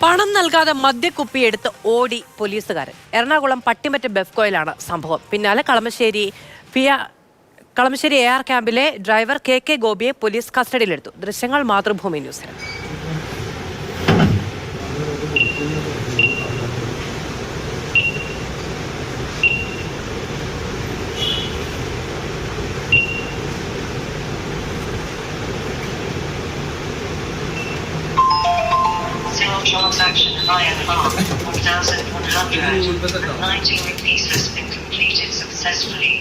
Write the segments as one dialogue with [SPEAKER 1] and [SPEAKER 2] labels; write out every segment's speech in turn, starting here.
[SPEAKER 1] പണം നൽകാതെ മദ്യക്കുപ്പിയെടുത്ത് ഓടി പോലീസുകാരൻ. എറണാകുളം പട്ടിമറ്റ ബെഫ്കോയിലാണ് സംഭവം. പിന്നാലെ കളമശ്ശേരി AR ക്യാമ്പിലെ ഡ്രൈവർ KK ഗോപിയെ പോലീസ് കസ്റ്റഡിയിലെടുത്തു. ദൃശ്യങ്ങൾ മാതൃഭൂമി ന്യൂസിൽ.
[SPEAKER 2] Transaction of INR 1,190 rupees has been completed successfully.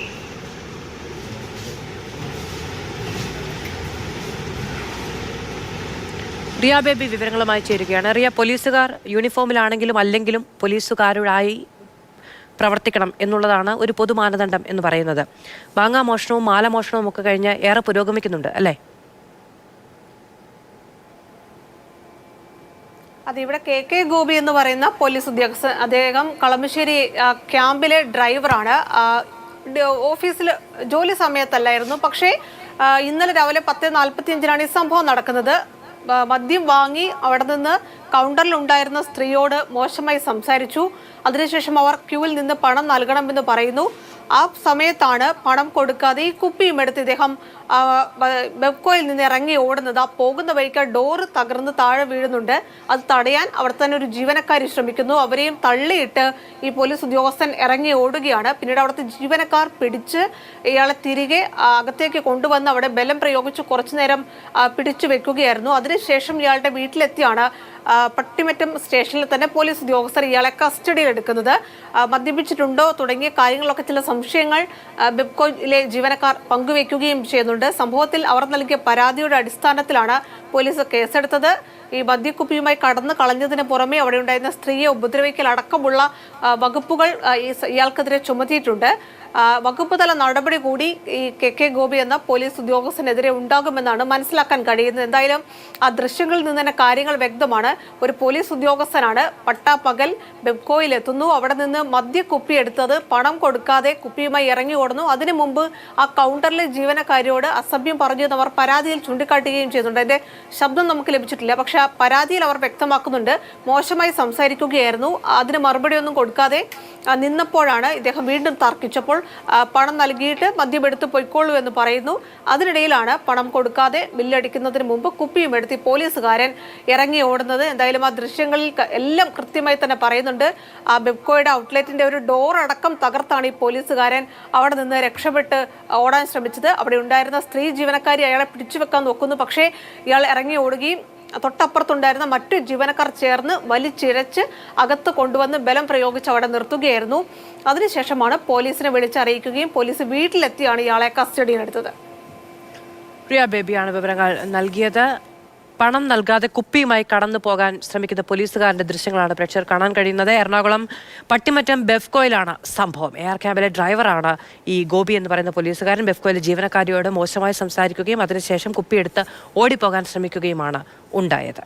[SPEAKER 1] Riya Baby വിവരങ്ങളുമായി ചേരുകയാണ്. റിയ, പോലീസുകാർ യൂണിഫോമിലാണെങ്കിലും അല്ലെങ്കിലും പോലീസുകാരുമായി പ്രവർത്തിക്കണം എന്നുള്ളതാണ് ഒരു പൊതു മാനദണ്ഡം എന്ന് പറയുന്നത്. മാങ്ങാമോഷണവും മാലമോഷണവും ഒക്കെ കഴിഞ്ഞ് ഏറെ പുരോഗമിക്കുന്നുണ്ട് അല്ലേ?
[SPEAKER 3] ഇവിടെ KK ഗോപി എന്ന് പറയുന്ന പോലീസ് ഉദ്യോഗസ്ഥൻ, അദ്ദേഹം കളമശ്ശേരി ക്യാമ്പിലെ ഡ്രൈവറാണ്. ഓഫീസിൽ ജോലി സമയത്തല്ലായിരുന്നു. പക്ഷേ ഇന്നലെ രാവിലെ 10:45 ഈ സംഭവം നടക്കുന്നത്. മദ്യം വാങ്ങി അവിടെ നിന്ന് കൗണ്ടറിൽ ഉണ്ടായിരുന്ന സ്ത്രീയോട് മോശമായി സംസാരിച്ചു. അതിനുശേഷം അവർ ക്യൂവിൽ നിന്ന് പണം നൽകണമെന്ന് പറയുന്നു. ആ സമയത്താണ് പണം കൊടുക്കാതെ ഈ കുപ്പിയും എടുത്ത് ഇദ്ദേഹം ബെഫ്കോയിൽ നിന്ന് ഇറങ്ങി ഓടുന്നത്. ആ പോകുന്ന വഴിക്ക് ഡോറ് തകർന്ന് താഴെ വീഴുന്നുണ്ട്. അത് തടയാൻ അവിടെ തന്നെ ഒരു ജീവനക്കാരി ശ്രമിക്കുന്നു. അവരെയും തള്ളിയിട്ട് ഈ പോലീസ് ഉദ്യോഗസ്ഥൻ ഇറങ്ങി ഓടുകയാണ്. പിന്നീട് അവിടുത്തെ ജീവനക്കാർ പിടിച്ച് ഇയാളെ തിരികെ അകത്തേക്ക് കൊണ്ടുവന്ന് അവിടെ ബലം പ്രയോഗിച്ച് കുറച്ചു നേരം പിടിച്ചു വെക്കുകയായിരുന്നു. അതിനുശേഷം ഇയാളുടെ വീട്ടിലെത്തിയാണ് പട്ടിമറ്റം സ്റ്റേഷനിൽ തന്നെ പോലീസ് ഉദ്യോഗസ്ഥർ ഇയാളെ കസ്റ്റഡിയിൽ എടുക്കുന്നത്. മദ്യപിച്ചിട്ടുണ്ടോ തുടങ്ങിയ കാര്യങ്ങളൊക്കെ ചില സംശയങ്ങൾ ബെഫ്കോയിലെ ജീവനക്കാർ പങ്കുവെക്കുകയും ചെയ്യുന്നുണ്ട്. സംഭവത്തിൽ അവർ നൽകിയ പരാതിയുടെ അടിസ്ഥാനത്തിലാണ് പോലീസ് കേസെടുത്തത്. ഈ മദ്യക്കുപ്പിയുമായി കടന്നു കളഞ്ഞതിന് പുറമെ അവിടെ ഉണ്ടായിരുന്ന സ്ത്രീയെ ഉപദ്രവിക്കൽ അടക്കമുള്ള വകുപ്പുകൾ ഇയാൾക്കെതിരെ ചുമത്തിയിട്ടുണ്ട്. വകുപ്പ് തല നടപടി കൂടി ഈ KK ഗോപി എന്ന പോലീസ് ഉദ്യോഗസ്ഥനെതിരെ ഉണ്ടാകുമെന്നാണ് മനസ്സിലാക്കാൻ കഴിയുന്നത്. എന്തായാലും ആ ദൃശ്യങ്ങളിൽ നിന്ന് തന്നെ കാര്യങ്ങൾ വ്യക്തമാണ്. ഒരു പോലീസ് ഉദ്യോഗസ്ഥനാണ് പട്ടാപ്പകൽ ബെഫ്കോയിൽ എത്തുന്നു. അവിടെ നിന്ന് മദ്യക്കുപ്പി എടുത്തത് പണം കൊടുക്കാതെ കുപ്പിയുമായി ഇറങ്ങി ഓടുന്നു. അതിനു മുമ്പ് ആ കൗണ്ടറിലെ ജീവനക്കാരിയോട് അസഭ്യം പറഞ്ഞു എന്ന് അവർ പരാതിയിൽ ചൂണ്ടിക്കാട്ടുകയും ചെയ്യുന്നുണ്ട്. അതിന്റെ ശബ്ദം നമുക്ക് ലഭിച്ചിട്ടില്ല. പക്ഷെ ആ പരാതിയിൽ അവർ വ്യക്തമാക്കുന്നുണ്ട് മോശമായി സംസാരിക്കുകയായിരുന്നു. അതിന് മറുപടിയൊന്നും കൊടുക്കാതെ നിന്നപ്പോഴാണ് ഇദ്ദേഹം വീണ്ടും തർക്കിച്ചപ്പോൾ പണം നൽകിയിട്ട് മദ്യമെടുത്ത് പൊയ്ക്കോളൂ എന്ന് പറയുന്നു. അതിനിടയിലാണ് പണം കൊടുക്കാതെ ബില്ലടിക്കുന്നതിന് മുമ്പ് കുപ്പിയും എടുത്ത് പോലീസുകാരൻ ഇറങ്ങി ഓടുന്നത്. എന്തായാലും ആ ദൃശ്യങ്ങളിൽ എല്ലാം കൃത്യമായി തന്നെ പറയുന്നുണ്ട്. ആ ബെഫ്കോയുടെ ഔട്ട്ലെറ്റിന്റെ ഒരു ഡോർ അടക്കം തകർത്താണ് ഈ പോലീസുകാരൻ അവിടെ നിന്ന് രക്ഷപ്പെട്ട് ഓടാൻ ശ്രമിച്ചത്. അവിടെ ഉണ്ടായിരുന്ന സ്ത്രീ ജീവനക്കാരി അയാളെ പിടിച്ചു വെക്കാൻ നോക്കുന്നു. പക്ഷേ ഇയാൾ ഇറങ്ങി ഓടുകയും തൊട്ടപ്പുറത്തുണ്ടായിരുന്ന മറ്റു ജീവനക്കാർ ചേർന്ന് വലിച്ചിഴച്ച് അകത്ത് കൊണ്ടുവന്ന് ബലം പ്രയോഗിച്ച് അവിടെ നിർത്തുകയായിരുന്നു. അതിനുശേഷമാണ് പോലീസിനെ വിളിച്ചറിയിക്കുകയും പോലീസ് വീട്ടിലെത്തിയാണ് ഇയാളെ കസ്റ്റഡിയിലെടുത്തത്.
[SPEAKER 1] പ്രിയ ബേബിയാണ് വിവരങ്ങൾ നൽകിയത്. പണം നൽകാതെ കുപ്പിയുമായി കടന്നു പോകാൻ ശ്രമിക്കുന്ന പോലീസുകാരന്റെ ദൃശ്യങ്ങളാണ് പ്രേക്ഷകർ കാണാൻ കഴിയുന്നത്. എറണാകുളം പട്ടിമറ്റം ബെഫ്കോയിലാണ് സംഭവം. AR ക്യാമ്പിലെ ഡ്രൈവറാണ് ഈ ഗോപി എന്ന് പറയുന്ന പോലീസുകാരൻ. ബെഫ്കോയിലെ ജീവനക്കാരിയോട് മോശമായി സംസാരിക്കുകയും അതിനുശേഷം കുപ്പിയെടുത്ത് ഓടിപ്പോകാൻ ശ്രമിക്കുകയുമാണ് ഉണ്ടായത്.